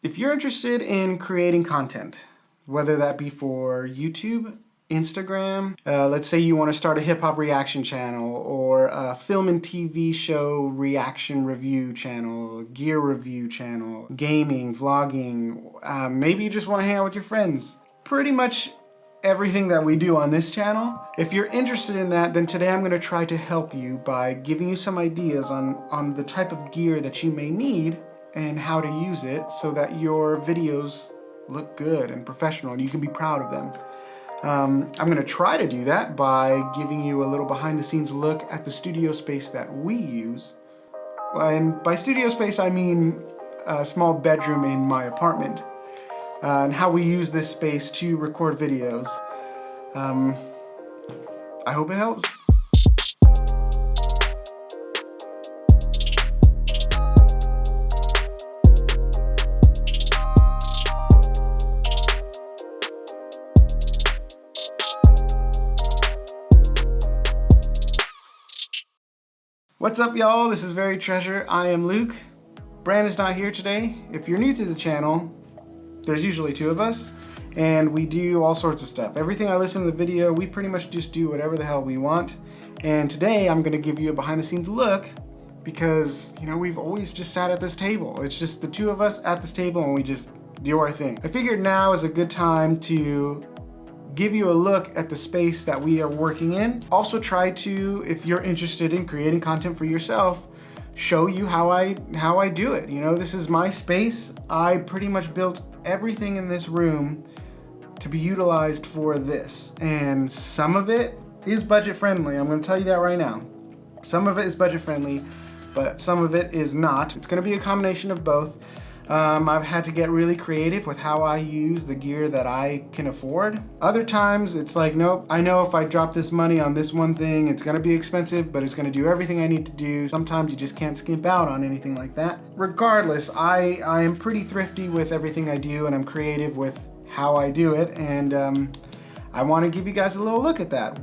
If you're interested in creating content, whether that be for YouTube, Instagram, let's say you want to start a hip-hop reaction channel or a film and TV show reaction review channel, gear review channel, gaming, vlogging, maybe you just want to hang out with your friends. Pretty much everything that we do on this channel. If you're interested in that, then today I'm going to try to help you by giving you some ideas on the type of gear that you may need and how to use it so that your videos look good and professional and you can be proud of them. I'm going to try to do that by giving you a little behind the scenes look at the studio space that we use. And by studio space I mean a small bedroom in my apartment, and how we use this space to record videos. I hope it helps. What's up, y'all? This is Very Treasure. I am Luke. Brandon's not here today. If you're new to the channel, there's usually two of us, and we do all sorts of stuff. Everything I listen to the video, we pretty much just do whatever the hell we want. And today I'm gonna give you a behind the scenes look because, you know, we've always just sat at this table. It's just the two of us at this table and we just do our thing. I figured now is a good time to give you a look at the space that we are working in. Also try to, if you're interested in creating content for yourself, show you how I do it. You know, this is my space. I pretty much built everything in this room to be utilized for this. And some of it is budget friendly. I'm gonna tell you that right now. Some of it is budget friendly, but some of it is not. It's gonna be a combination of both. I've had to get really creative with how I use the gear that I can afford. Other times it's like, nope, I know if I drop this money on this one thing, it's gonna be expensive, but it's gonna do everything I need to do. Sometimes you just can't skimp out on anything like that. Regardless, I am pretty thrifty with everything I do, and I'm creative with how I do it, and I wanna give you guys a little look at that.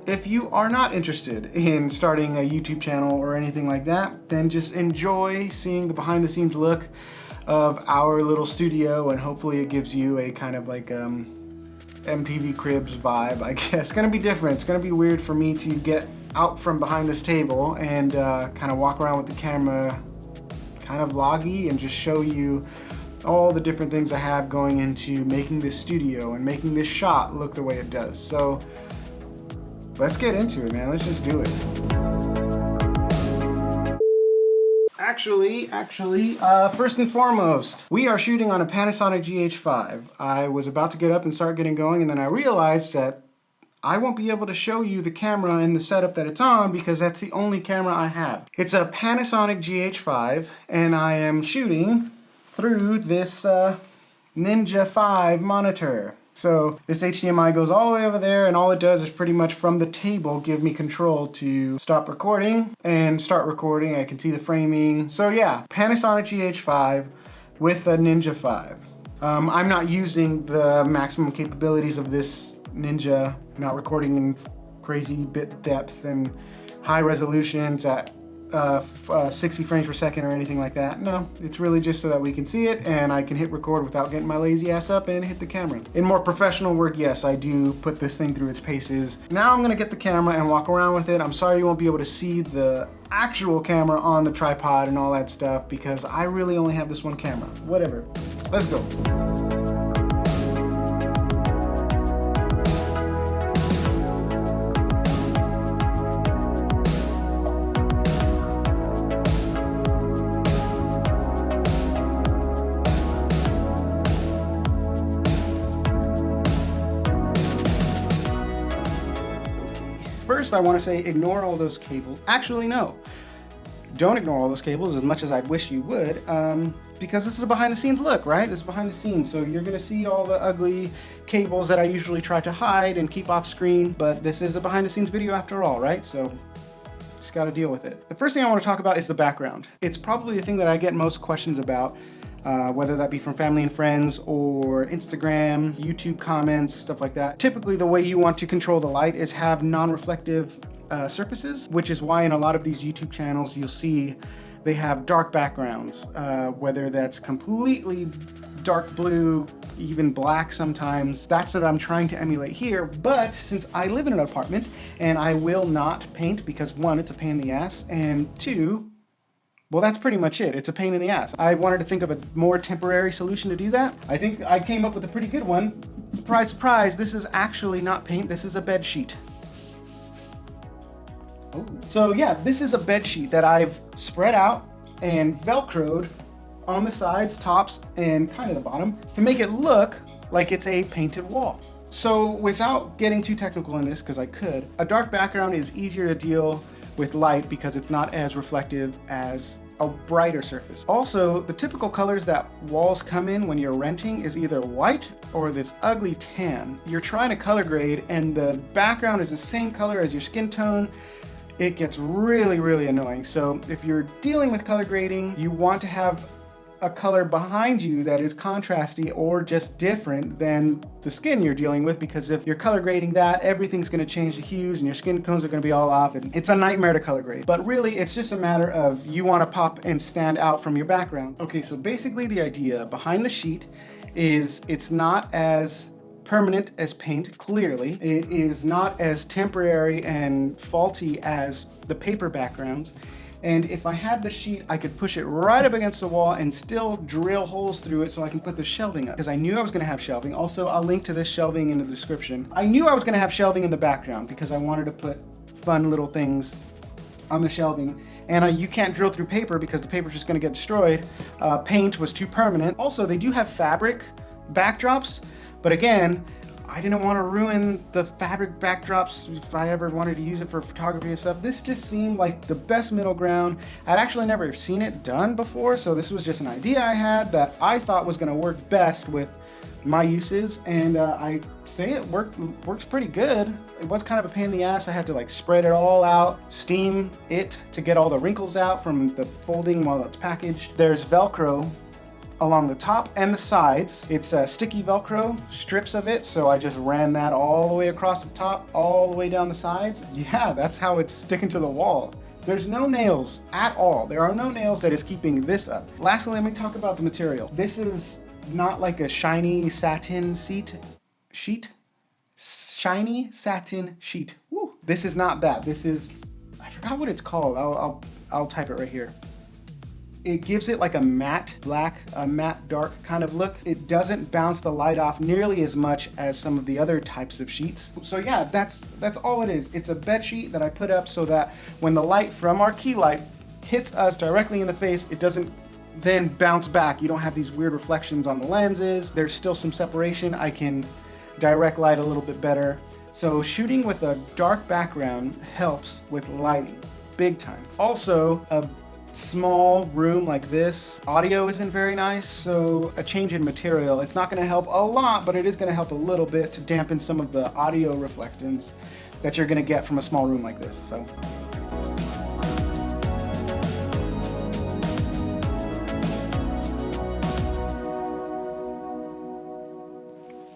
If you are not interested in starting a YouTube channel or anything like that, then just enjoy seeing the behind the scenes look of our little studio, and hopefully it gives you a kind of like MTV Cribs vibe, I guess. It's gonna be different. It's gonna be weird for me to get out from behind this table and kind of walk around with the camera kind of vloggy and just show you all the different things I have going into making this studio and making this shot look the way it does. So let's get into it, man. Let's just do it. Actually, first and foremost, we are shooting on a Panasonic GH5. I was about to get up and start getting going, and then I realized that I won't be able to show you the camera and the setup that it's on because that's the only camera I have. It's a Panasonic GH5, and I am shooting through this Ninja 5 monitor. So this HDMI goes all the way over there, and all it does is pretty much from the table give me control to stop recording and start recording. I can see the framing. So yeah, Panasonic GH5 with a Ninja 5. I'm not using the maximum capabilities of this Ninja, not recording in crazy bit depth and high resolutions at 60 frames per second or anything like that. No, it's really just so that we can see it and I can hit record without getting my lazy ass up and hit the camera. In more professional work, yes, I do put this thing through its paces. Now I'm gonna get the camera and walk around with it. I'm sorry you won't be able to see the actual camera on the tripod and all that stuff because I really only have this one camera. Whatever, let's go. First, I want to say ignore all those cables. Actually, no. Don't ignore all those cables as much as I wish you would, because this is a behind the scenes look, right? This is behind the scenes, so you're going to see all the ugly cables that I usually try to hide and keep off screen, but this is a behind the scenes video after all, right? So just got to deal with it. The first thing I want to talk about is the background. It's probably the thing that I get most questions about, whether that be from family and friends or Instagram, YouTube comments, stuff like that. Typically, the way you want to control the light is have non-reflective surfaces, which is why in a lot of these YouTube channels, you'll see they have dark backgrounds, whether that's completely dark blue, even black sometimes. That's what I'm trying to emulate here, but since I live in an apartment and I will not paint because 1, it's a pain in the ass, and 2, well, that's pretty much it. It's a pain in the ass. I wanted to think of a more temporary solution to do that. I think I came up with a pretty good one. Surprise, surprise, this is actually not paint, this is a bed sheet. Oh. So yeah, this is a bed sheet that I've spread out and Velcroed on the sides, tops, and kind of the bottom to make it look like it's a painted wall. So without getting too technical in this, because I could, a dark background is easier to deal with light because it's not as reflective as a brighter surface. Also, the typical colors that walls come in when you're renting is either white or this ugly tan. You're trying to color grade and the background is the same color as your skin tone. It gets really, really annoying. So if you're dealing with color grading, you want to have a color behind you that is contrasty or just different than the skin you're dealing with, because if you're color grading that, everything's gonna change the hues and your skin tones are gonna be all off, and it's a nightmare to color grade. But really, it's just a matter of you wanna pop and stand out from your background. Okay, so basically the idea behind the sheet is it's not as permanent as paint, clearly. It is not as temporary and faulty as the paper backgrounds. And if I had the sheet, I could push it right up against the wall and still drill holes through it so I can put the shelving up. Because I knew I was gonna have shelving. Also, I'll link to this shelving in the description. I knew I was gonna have shelving in the background because I wanted to put fun little things on the shelving. And you can't drill through paper because the paper's just gonna get destroyed. Paint was too permanent. Also, they do have fabric backdrops, but again, I didn't want to ruin the fabric backdrops if I ever wanted to use it for photography and stuff. This just seemed like the best middle ground. I'd actually never seen it done before, so this was just an idea I had that I thought was going to work best with my uses, and I say it works pretty good. It was kind of a pain in the ass. I had to like spread it all out, steam it to get all the wrinkles out from the folding while it's packaged. There's Velcro along the top and the sides. It's sticky Velcro, strips of it, so I just ran that all the way across the top, all the way down the sides. Yeah, that's how it's sticking to the wall. There's no nails at all. There are no nails that is keeping this up. Lastly, let me talk about the material. This is not like a shiny satin sheet. Shiny satin sheet. Woo. This is not that. This is, I forgot what it's called. I'll type it right here. It gives it like a matte black, a matte dark kind of look. It doesn't bounce the light off nearly as much as some of the other types of sheets. So yeah, that's all it is. It's a bed sheet that I put up so that when the light from our key light hits us directly in the face, it doesn't then bounce back. You don't have these weird reflections on the lenses. There's still some separation. I can direct light a little bit better. So shooting with a dark background helps with lighting, big time. Also, a small room like this, audio isn't very nice, so a change in material, it's not going to help a lot, but it is going to help a little bit to dampen some of the audio reflectance that you're going to get from a small room like this. So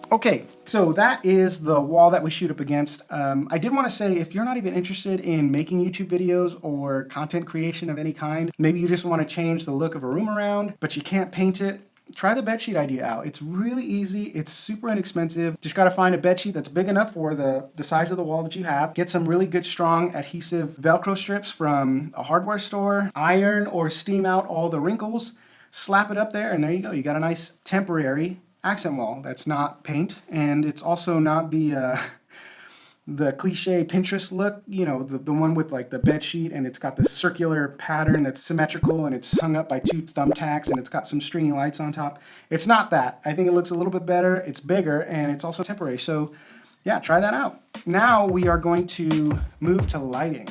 okay, so that is the wall that we shoot up against. I did want to say, if you're not even interested in making YouTube videos or content creation of any kind, maybe you just want to change the look of a room around, but you can't paint it, try the bedsheet idea out. It's really easy. It's super inexpensive. Just got to find a bedsheet that's big enough for the size of the wall that you have. Get some really good, strong, adhesive Velcro strips from a hardware store. Iron or steam out all the wrinkles. Slap it up there, and there you go. You got a nice temporary accent wall that's not paint, and it's also not the cliche Pinterest look, you know, the one with like the bed sheet and it's got this circular pattern that's symmetrical and it's hung up by 2 thumbtacks and it's got some stringy lights on top. It's not that. I think it looks a little bit better, it's bigger, and it's also temporary. So yeah, try that out. Now we are going to move to lighting.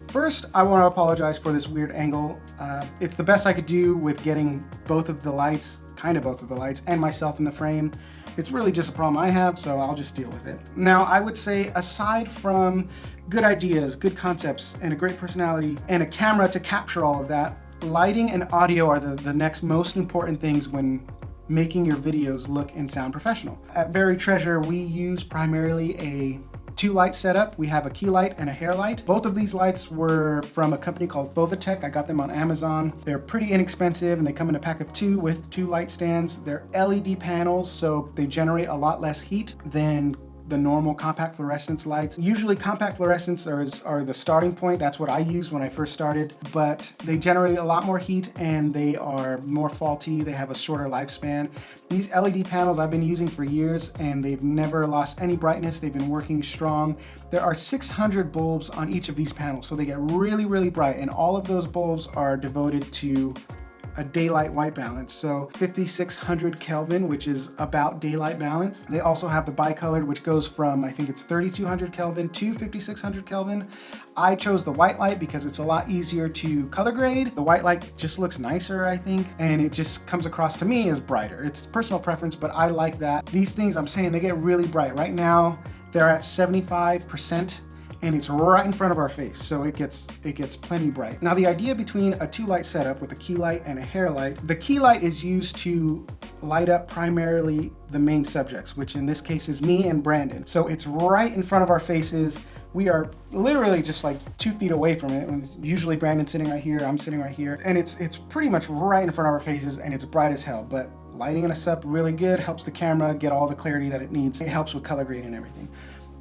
First, I want to apologize for this weird angle. It's the best I could do with getting both of the lights, kind of both of the lights, and myself in the frame. It's really just a problem I have, so I'll just deal with it. Now, I would say, aside from good ideas, good concepts, and a great personality, and a camera to capture all of that, lighting and audio are the next most important things when making your videos look and sound professional. At Very Treasure, we use primarily a 2-light setup. We have a key light and a hair light. Both of these lights were from a company called Fovatech. I got them on Amazon. They're pretty inexpensive and they come in a pack of 2 with 2 light stands. They're LED panels, so they generate a lot less heat than the normal compact fluorescence lights. Usually compact fluorescents are the starting point. That's what I used when I first started, but they generate a lot more heat and they are more faulty. They have a shorter lifespan. These LED panels I've been using for years and they've never lost any brightness. They've been working strong. There are 600 bulbs on each of these panels, so they get really, really bright, and all of those bulbs are devoted to a daylight white balance, so 5600 Kelvin, which is about daylight balance. They also have the bicolored, which goes from, I think it's 3200 Kelvin to 5600 Kelvin. I chose the white light because it's a lot easier to color grade. The white light just looks nicer, I think, and it just comes across to me as brighter. It's personal preference, but I like that. These things, I'm saying, they get really bright. Right now, they're at 75%. And it's right in front of our face, so it gets plenty bright. Now, the idea between a 2-light setup with a key light and a hair light, the key light is used to light up primarily the main subjects, which in this case is me and Brandon. So it's right in front of our faces. We are literally just like 2 feet away from it. Usually Brandon's sitting right here, I'm sitting right here, and it's pretty much right in front of our faces, and it's bright as hell. But lighting us up really good, helps the camera get all the clarity that it needs. It helps with color grading and everything.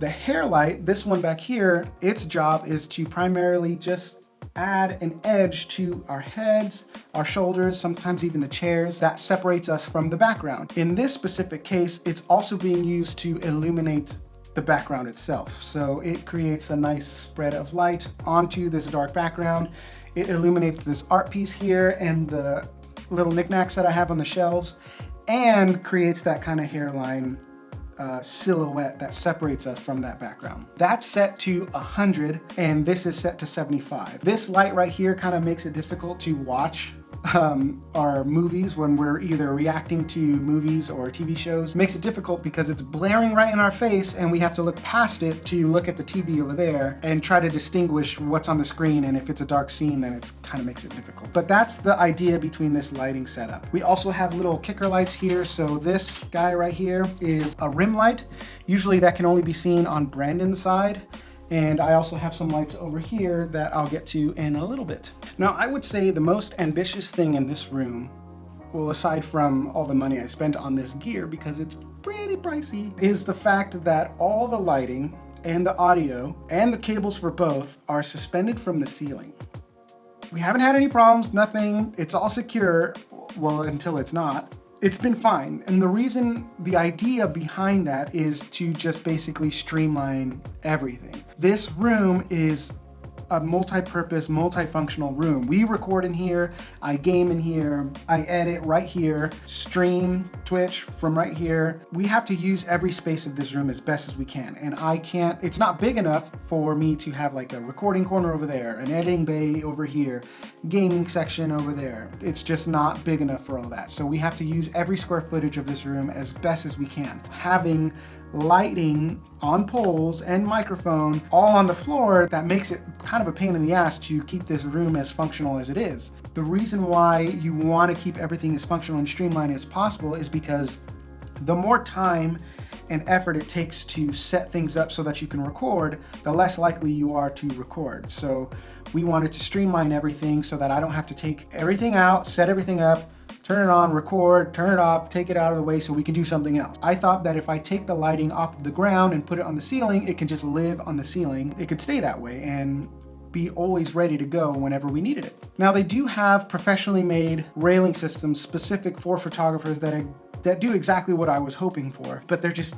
The hair light, this one back here, its job is to primarily just add an edge to our heads, our shoulders, sometimes even the chairs that separates us from the background. In this specific case, it's also being used to illuminate the background itself. So it creates a nice spread of light onto this dark background. It illuminates this art piece here and the little knickknacks that I have on the shelves, and creates that kind of hairline silhouette that separates us from that background. That's set to 100 and this is set to 75. This light right here kind of makes it difficult to watch our movies when we're either reacting to movies or TV shows. It makes it difficult because it's blaring right in our face and we have to look past it to look at the TV over there and try to distinguish what's on the screen, and if it's a dark scene then it kind of makes it difficult. But that's the idea between this lighting setup. We also have little kicker lights here. So this guy right here is a rim light. Usually that can only be seen on Brandon's side. And I also have some lights over here that I'll get to in a little bit. Now, I would say the most ambitious thing in this room, well, aside from all the money I spent on this gear because it's pretty pricey, is the fact that all the lighting and the audio and the cables for both are suspended from the ceiling. We haven't had any problems, nothing. It's all secure, well, until it's not. It's been fine. And the idea behind that is to just basically streamline everything. This room is a multi-purpose, multifunctional room. We record in here, I game in here, I edit right here, stream, Twitch from right here. We have to use every space of this room as best as we can. And it's not big enough for me to have like a recording corner over there, an editing bay over here, gaming section over there. It's just not big enough for all that. So we have to use every square footage of this room as best as we can. Having lighting on poles and microphone all on the floor, that makes it kind of a pain in the ass to keep this room as functional as it is. The reason why you want to keep everything as functional and streamlined as possible is because the more time and effort it takes to set things up so that you can record, the less likely you are to record. So we wanted to streamline everything so that I don't have to take everything out, set everything up, turn it on, record, turn it off, take it out of the way so we can do something else. I thought that if I take the lighting off of the ground and put it on the ceiling, it can just live on the ceiling. It could stay that way and be always ready to go whenever we needed it. Now, they do have professionally made railing systems specific for photographers that do exactly what I was hoping for, but they're just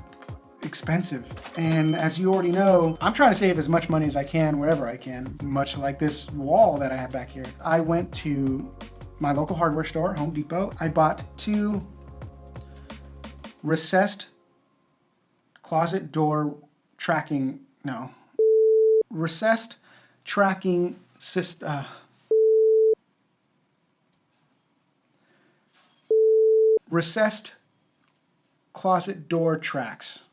expensive. And as you already know, I'm trying to save as much money as I can wherever I can, much like this wall that I have back here. I went to my local hardware store, Home Depot. I bought 2 recessed closet door tracking, no, recessed tracking system, recessed closet door tracks,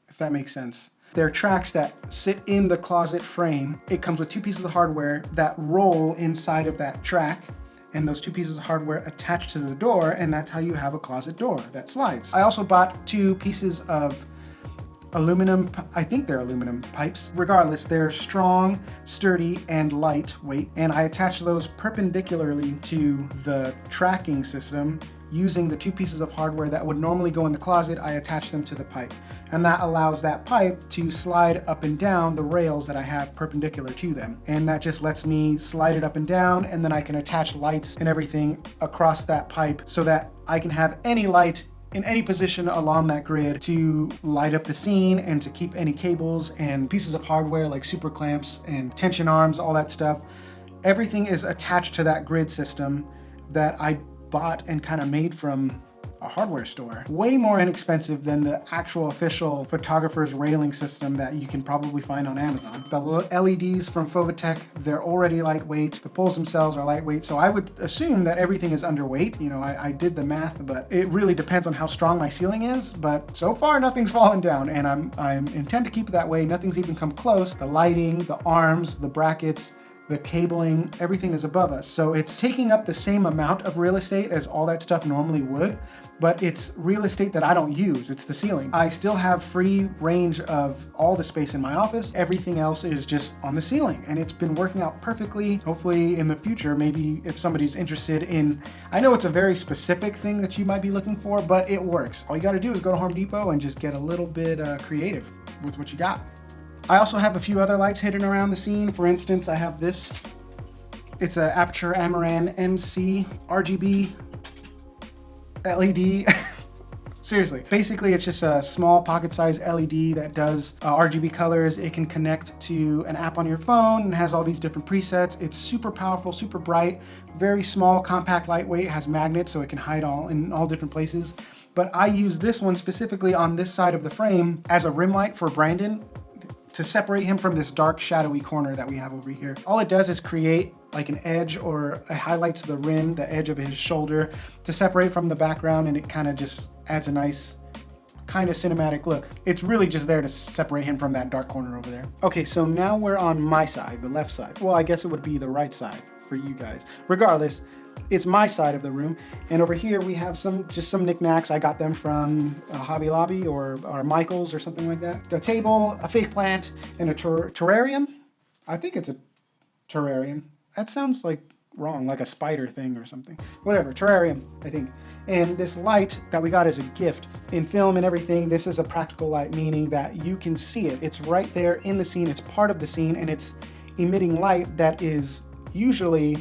if that makes sense. They're tracks that sit in the closet frame. It comes with 2 pieces of hardware that roll inside of that track, and those 2 pieces of hardware attached to the door, and that's how you have a closet door that slides. I also bought 2 pieces of aluminum, I think they're aluminum pipes. Regardless, they're strong, sturdy, and lightweight, and I attached those perpendicularly to the tracking system using the 2 pieces of hardware that would normally go in the closet. I attach them to the pipe, and that allows that pipe to slide up and down the rails that I have perpendicular to them, and that just lets me slide it up and down, and then I can attach lights and everything across that pipe so that I can have any light in any position along that grid to light up the scene and to keep any cables and pieces of hardware like super clamps and tension arms, all that stuff. Everything is attached to that grid system that I bought and kind of made from a hardware store. Way more inexpensive than the actual official photographer's railing system that you can probably find on Amazon. The LEDs from Fovitech, they're already lightweight. The poles themselves are lightweight, so I would assume that everything is underweight. You know, I did the math, but it really depends on how strong my ceiling is. But so far, nothing's fallen down, and I'm intend to keep it that way. Nothing's even come close. The lighting, the arms, the brackets, the cabling, everything is above us. So it's taking up the same amount of real estate as all that stuff normally would, but it's real estate that I don't use. It's the ceiling. I still have free range of all the space in my office. Everything else is just on the ceiling, and it's been working out perfectly. Hopefully in the future, maybe if somebody's interested in, I know it's a very specific thing that you might be looking for, but it works. All you gotta do is go to Home Depot and just get a little bit creative with what you got. I also have a few other lights hidden around the scene. For instance, I have this. It's an Aperture Amaran MC RGB LED. Seriously. Basically, it's just a small pocket-sized LED that does RGB colors. It can connect to an app on your phone and has all these different presets. It's super powerful, super bright, very small, compact, lightweight. It has magnets, so it can hide in all different places. But I use this one specifically on this side of the frame as a rim light for Brandon, to separate him from this dark, shadowy corner that we have over here. All it does is create like an edge, or it highlights the rim, the edge of his shoulder, to separate from the background, and it kind of just adds a nice kind of cinematic look. It's really just there to separate him from that dark corner over there. Okay, so now we're on my side, the left side. Well, I guess it would be the right side for you guys. Regardless, it's my side of the room, and over here we have just some knickknacks. I got them from Hobby Lobby or Michael's or something like that. A table, a fake plant, and a terrarium. I think it's a terrarium. That sounds like wrong, like a spider thing or something. Whatever, terrarium, I think. And this light that we got as a gift in film and everything, this is a practical light, meaning that you can see it. It's right there in the scene. It's part of the scene, and it's emitting light that is usually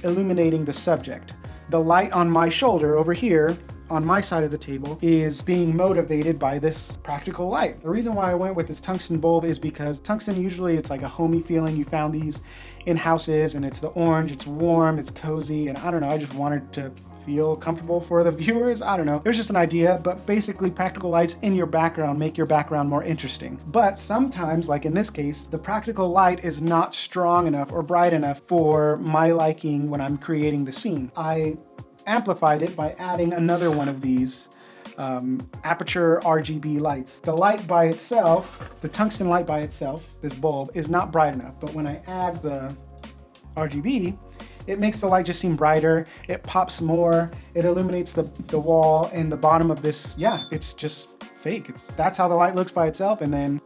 illuminating the subject. The light on my shoulder over here on my side of the table is being motivated by this practical light. The reason why I went with this tungsten bulb is because tungsten, usually it's like a homey feeling. You found these in houses, and it's the orange, it's warm, it's cozy, and I don't know, I just wanted to feel comfortable for the viewers. I don't know. There's just an idea, but basically practical lights in your background make your background more interesting. But sometimes, like in this case, the practical light is not strong enough or bright enough for my liking when I'm creating the scene. I amplified it by adding another one of these Aperture RGB lights. The light by itself, the tungsten light by itself, this bulb, is not bright enough, but when I add the RGB, it makes the light just seem brighter, it pops more, it illuminates the wall and the bottom of this. Yeah, it's just fake. That's how the light looks by itself, and then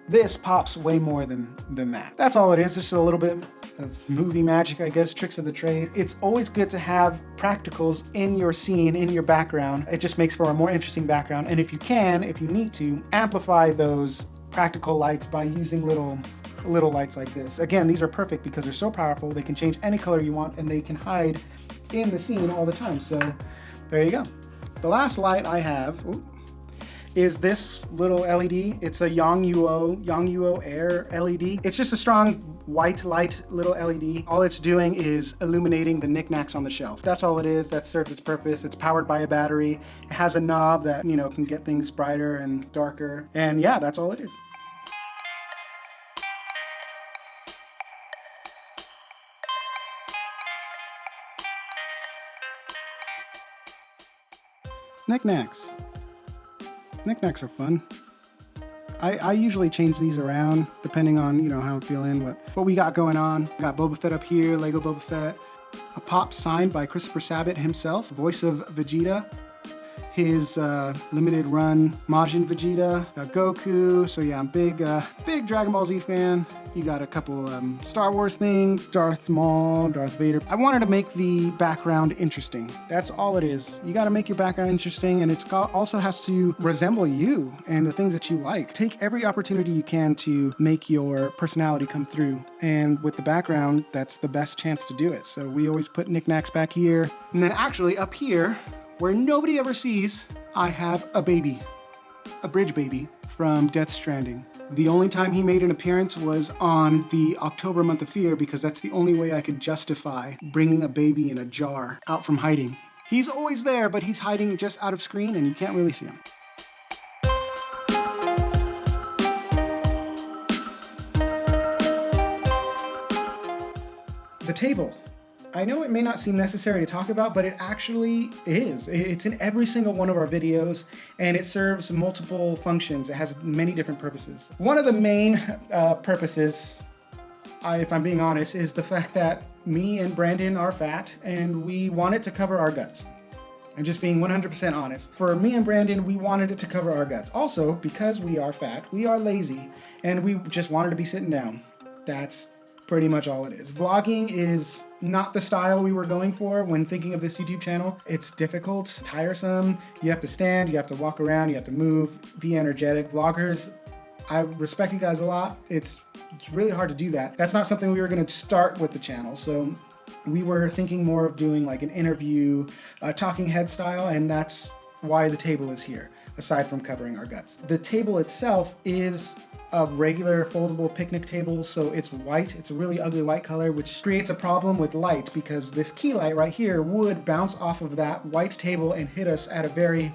this pops way more than that. That's all it is, just a little bit of movie magic, I guess, tricks of the trade. It's always good to have practicals in your scene, in your background. It just makes for a more interesting background, and if you need to, amplify those practical lights by using little lights like this. Again, these are perfect because they're so powerful. They can change any color you want, and they can hide in the scene all the time. So there you go. The last light I have is this little LED. It's a Yongnuo Air LED. It's just a strong white light little LED. All it's doing is illuminating the knickknacks on the shelf. That's all it is. That serves its purpose. It's powered by a battery. It has a knob that, can get things brighter and darker. And yeah, that's all it is. Knickknacks. Knickknacks are fun. I usually change these around depending on, how I'm feeling, what we got going on. Got Boba Fett up here, Lego Boba Fett. a pop signed by Christopher Sabat himself, voice of Vegeta. His limited run Majin Vegeta, Goku. So yeah, I'm big Dragon Ball Z fan. You got a couple Star Wars things, Darth Maul, Darth Vader. I wanted to make the background interesting. That's all it is. You got to make your background interesting, and it's also has to resemble you and the things that you like. Take every opportunity you can to make your personality come through. And with the background, that's the best chance to do it. So we always put knickknacks back here. And then actually up here, where nobody ever sees, I have a baby, a bridge baby from Death Stranding. The only time he made an appearance was on the October Month of Fear, because that's the only way I could justify bringing a baby in a jar out from hiding. He's always there, but he's hiding just out of screen and you can't really see him. The table. I know it may not seem necessary to talk about, but it actually is. It's in every single one of our videos, and it serves multiple functions. It has many different purposes. One of the main purposes, if I'm being honest, is the fact that me and Brandon are fat, and we want it to cover our guts. I'm just being 100% honest. For me and Brandon, we wanted it to cover our guts. Also, because we are fat, we are lazy, and we just wanted to be sitting down. That's pretty much all it is. Vlogging is not the style we were going for when thinking of this YouTube channel. It's difficult, tiresome. You have to stand, you have to walk around, you have to move, be energetic. Vloggers, I respect you guys a lot. It's really hard to do that. That's not something we were gonna start with the channel. So we were thinking more of doing like an interview, talking head style, and that's why the table is here, aside from covering our guts. The table itself is a regular foldable picnic table, so it's white. It's a really ugly white color, which creates a problem with light because this key light right here would bounce off of that white table and hit us at a very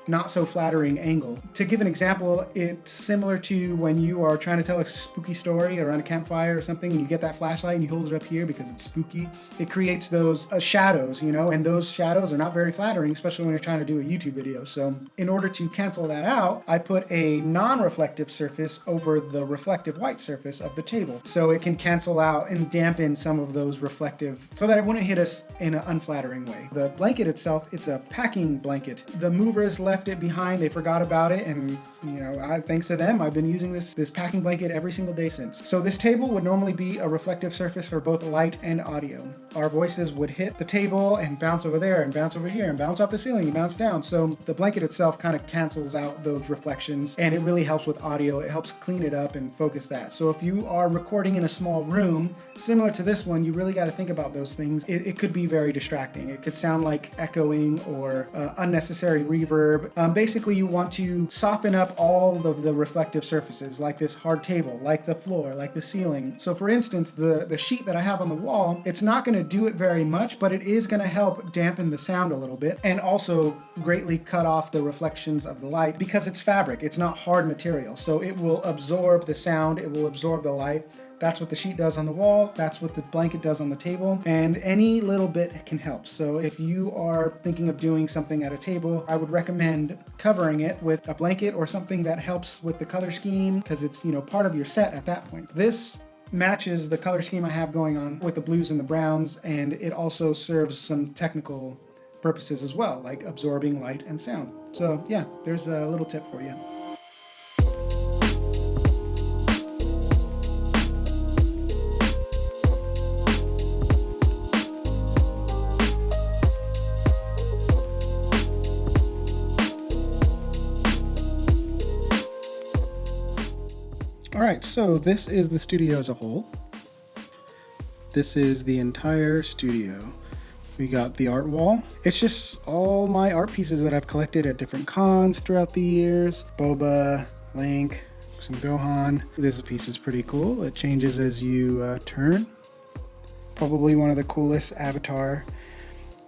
not so flattering angle. To give an example, it's similar to when you are trying to tell a spooky story around a campfire or something, and you get that flashlight and you hold it up here because it's spooky. It creates those shadows, you know, and those shadows are not very flattering, especially when you're trying to do a YouTube video. So in order to cancel that out, I put a non-reflective surface over the reflective white surface of the table, so it can cancel out and dampen some of those reflective, so that it wouldn't hit us in an unflattering way. The blanket itself, it's a packing blanket. The movers left it behind, they forgot about it, and you know, thanks to them, I've been using this packing blanket every single day since. So this table would normally be a reflective surface for both light and audio. Our voices would hit the table and bounce over there and bounce over here and bounce off the ceiling and bounce down. So the blanket itself kind of cancels out those reflections, and it really helps with audio. It helps clean it up and focus that. So if you are recording in a small room, similar to this one, you really got to think about those things. It could be very distracting. It could sound like echoing or unnecessary reverb. Basically, you want to soften up all of the reflective surfaces, like this hard table, like the floor, like the ceiling. So for instance, the sheet that I have on the wall, it's not going to do it very much, but it is going to help dampen the sound a little bit and also greatly cut off the reflections of the light because it's fabric. It's not hard material, so it will absorb the sound, it will absorb the light. That's what the sheet does on the wall, that's what the blanket does on the table, and any little bit can help. So if you are thinking of doing something at a table, I would recommend covering it with a blanket or something that helps with the color scheme, because it's, you know, part of your set at that point. This matches the color scheme I have going on with the blues and the browns, and it also serves some technical purposes as well, like absorbing light and sound. So yeah, there's a little tip for you. All right, so this is the studio as a whole. This is the entire studio. We got the art wall. It's just all my art pieces that I've collected at different cons throughout the years. Boba, Link, some Gohan. This piece is pretty cool. It changes as you turn. Probably one of the coolest Avatar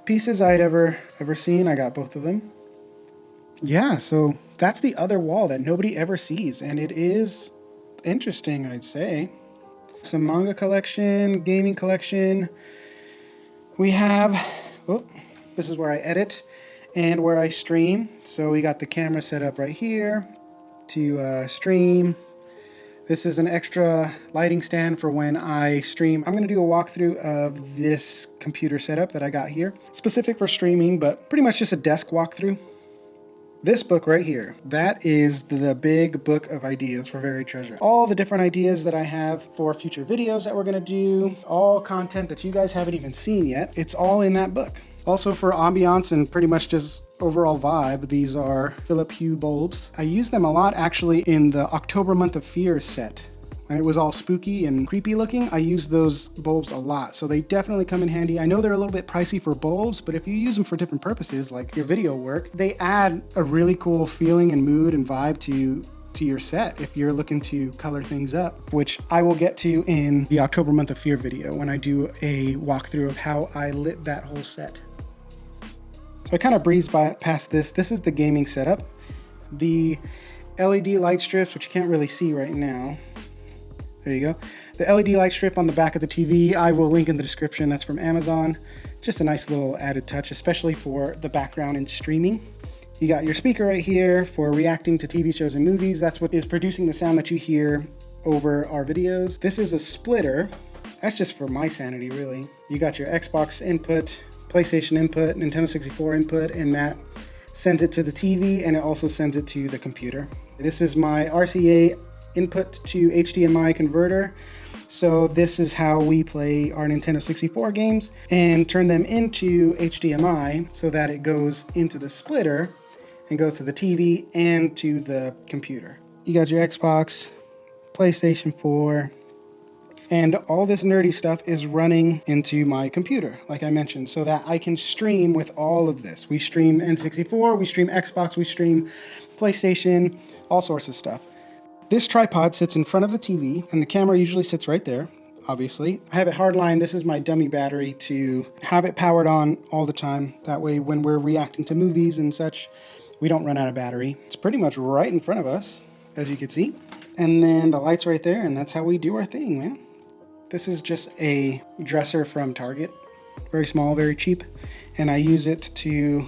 pieces I'd ever seen. I got both of them. Yeah, so that's the other wall that nobody ever sees, and it is interesting, I'd say. Some manga collection, gaming collection. We have, this is where I edit and where I stream. So we got the camera set up right here to stream. This is an extra lighting stand for when I stream. I'm gonna do a walkthrough of this computer setup that I got here, specific for streaming, but pretty much just a desk walkthrough. This book right here, that is the big book of ideas for Very Treasure. All the different ideas that I have for future videos that we're gonna do, all content that you guys haven't even seen yet, it's all in that book. Also for ambiance and pretty much just overall vibe, these are Phillip Hue Bulbs. I use them a lot actually in the October Month of Fear set. When it was all spooky and creepy looking, I use those bulbs a lot. So they definitely come in handy. I know they're a little bit pricey for bulbs, but if you use them for different purposes, like your video work, they add a really cool feeling and mood and vibe to your set if you're looking to color things up, which I will get to in the October Month of Fear video when I do a walkthrough of how I lit that whole set. So I kind of breezed past this. This is the gaming setup. The LED light strips, which you can't really see right now. There you go. The LED light strip on the back of the TV, I will link in the description. That's from Amazon. Just a nice little added touch, especially for the background in streaming. You got your speaker right here for reacting to TV shows and movies. That's what is producing the sound that you hear over our videos. This is a splitter. That's just for my sanity, really. You got your Xbox input, PlayStation input, Nintendo 64 input, and that sends it to the TV, and it also sends it to the computer. This is my RCA input to HDMI converter. So this is how we play our Nintendo 64 games and turn them into HDMI so that it goes into the splitter and goes to the TV and to the computer. You got your Xbox, PlayStation 4, and all this nerdy stuff is running into my computer, like I mentioned, so that I can stream with all of this. We stream N64, we stream Xbox, we stream PlayStation, all sorts of stuff. This tripod sits in front of the TV, and the camera usually sits right there, obviously. I have it hardlined. This is my dummy battery to have it powered on all the time. That way, when we're reacting to movies and such, we don't run out of battery. It's pretty much right in front of us, as you can see. And then the light's right there, and that's how we do our thing, man. This is just a dresser from Target. Very small, very cheap. And I use it to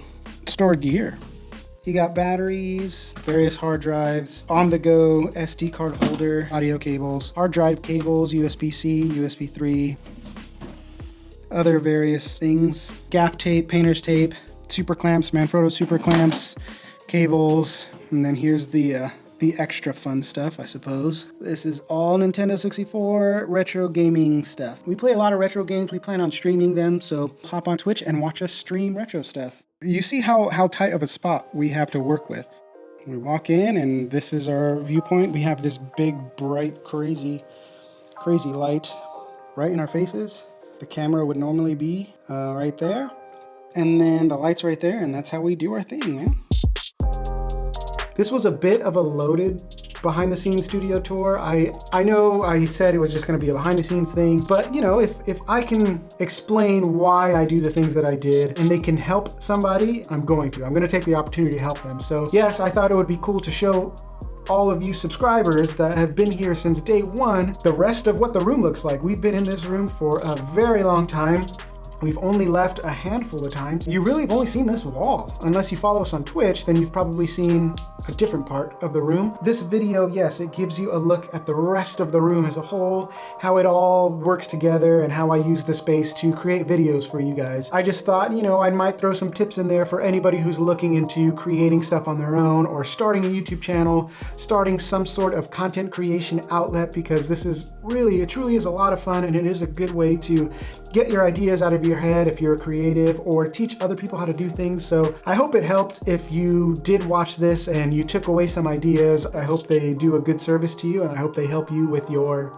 store gear. You got batteries, various hard drives, on-the-go SD card holder, audio cables, hard drive cables, USB-C, USB 3, other various things, gaff tape, painter's tape, super clamps, Manfrotto super clamps, cables, and then here's the extra fun stuff, I suppose. This is all Nintendo 64 retro gaming stuff. We play a lot of retro games. We plan on streaming them, so hop on Twitch and watch us stream retro stuff. You see how tight of a spot we have to work with. We walk in and this is our viewpoint. We have this big, bright, crazy light right in our faces. The camera would normally be right there. And then the light's right there, and that's how we do our thing, man. This was a bit of a loaded behind the scenes studio tour. I know I said it was just gonna be a behind the scenes thing, but you know, if I can explain why I do the things that I did and they can help somebody, I'm going to. I'm gonna take the opportunity to help them. So yes, I thought it would be cool to show all of you subscribers that have been here since day one, the rest of what the room looks like. We've been in this room for a very long time. We've only left a handful of times. You really have only seen this wall. Unless you follow us on Twitch, then you've probably seen a different part of the room. This video, yes, it gives you a look at the rest of the room as a whole, how it all works together and how I use the space to create videos for you guys. I just thought, you know, I might throw some tips in there for anybody who's looking into creating stuff on their own or starting a YouTube channel, starting some sort of content creation outlet, because this is really, it truly is a lot of fun and it is a good way to get your ideas out of your head if you're a creative, or teach other people how to do things. So I hope it helped if you did watch this and you took away some ideas. I hope they do a good service to you, and I hope they help you with your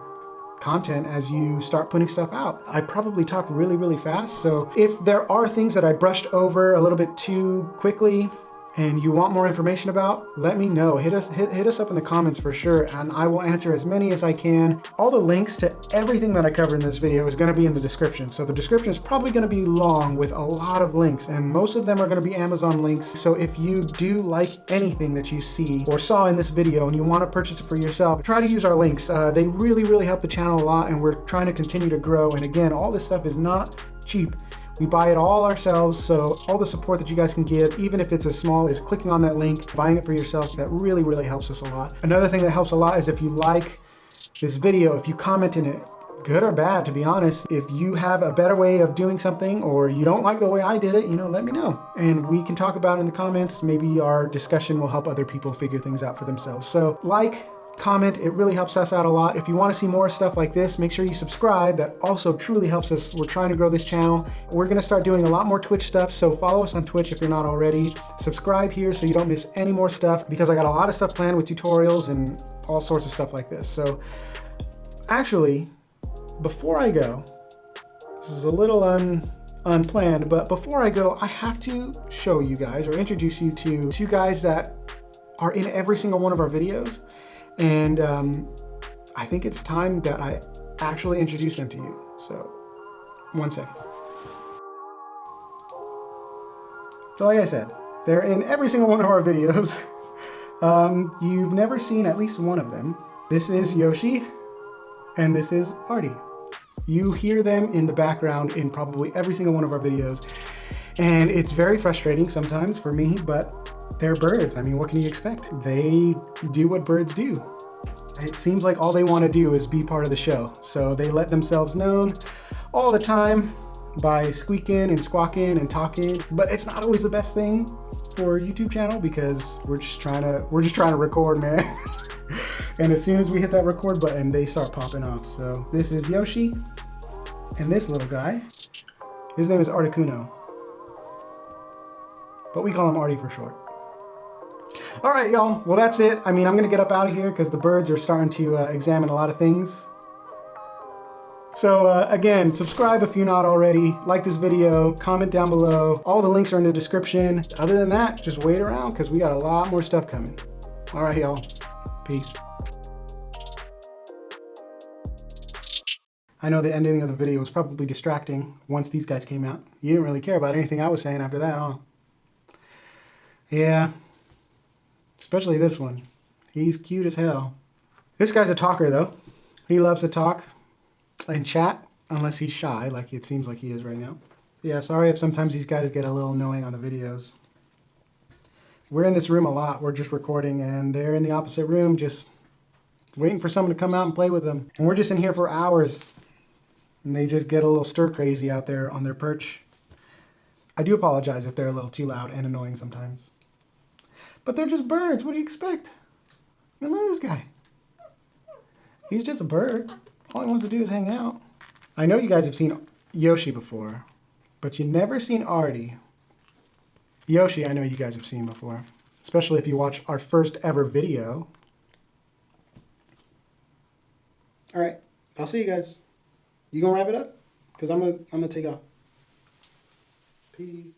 content as you start putting stuff out. I probably talk really, really fast, so if there are things that I brushed over a little bit too quickly and you want more information about, let me know. Hit us up in the comments for sure, and I will answer as many as I can. All the links to everything that I cover in this video is gonna be in the description. So the description is probably gonna be long with a lot of links, and most of them are gonna be Amazon links. So if you do like anything that you see or saw in this video and you wanna purchase it for yourself, try to use our links. They really, really help the channel a lot, and we're trying to continue to grow. And again, all this stuff is not cheap. We buy it all ourselves, so all the support that you guys can give, even if it's as small as clicking on that link, buying it for yourself, that really, really helps us a lot. Another thing that helps a lot is if you like this video if you comment in it, good or bad, to be honest. If you have a better way of doing something or you don't like the way I did it, let me know. And we can talk about it in the comments. Maybe our discussion will help other people figure things out for themselves. So comment, it really helps us out a lot. If you want to see more stuff like this, make sure you subscribe. That also truly helps us. We're trying to grow this channel. We're going to start doing a lot more Twitch stuff, so follow us on Twitch if you're not already. Subscribe here so you don't miss any more stuff, because I got a lot of stuff planned with tutorials and all sorts of stuff like this. So actually, before I go, this is a little unplanned, but before I go, I have to show you guys or introduce you to two guys that are in every single one of our videos. And I think it's time that I actually introduce them to you. So, 1 second. So like I said, they're in every single one of our videos. You've never seen at least one of them. This is Yoshi, and this is Artie. You hear them in the background in probably every single one of our videos. And it's very frustrating sometimes for me, but they're birds. I mean, what can you expect? They do what birds do. It seems like all they want to do is be part of the show. So they let themselves known all the time by squeaking and squawking and talking. But it's not always the best thing for a YouTube channel, because we're just trying to record, man. And as soon as we hit that record button, they start popping off. So this is Yoshi, and this little guy, his name is Articuno, but we call him Artie for short. All right, y'all. Well, that's it. I mean, I'm gonna get up out of here because the birds are starting to examine a lot of things. So again, subscribe if you're not already. Like this video, comment down below. All the links are in the description. Other than that, just wait around because we got a lot more stuff coming. All right, y'all. Peace. I know the ending of the video was probably distracting once these guys came out. You didn't really care about anything I was saying after that, huh? Yeah. Especially this one. He's cute as hell. This guy's a talker, though. He loves to talk and chat, unless he's shy, like it seems like he is right now. Yeah, sorry if sometimes these guys get a little annoying on the videos. We're in this room a lot. We're just recording, and they're in the opposite room just waiting for someone to come out and play with them. And we're just in here for hours, and they just get a little stir crazy out there on their perch. I do apologize if they're a little too loud and annoying sometimes. But they're just birds. What do you expect? I mean, look at this guy. He's just a bird. All he wants to do is hang out. I know you guys have seen Yoshi before, but you've never seen Artie. Yoshi, I know you guys have seen before, especially if you watch our first ever video. All right, I'll see you guys. You gonna wrap it up? Because I'm gonna take off. Peace.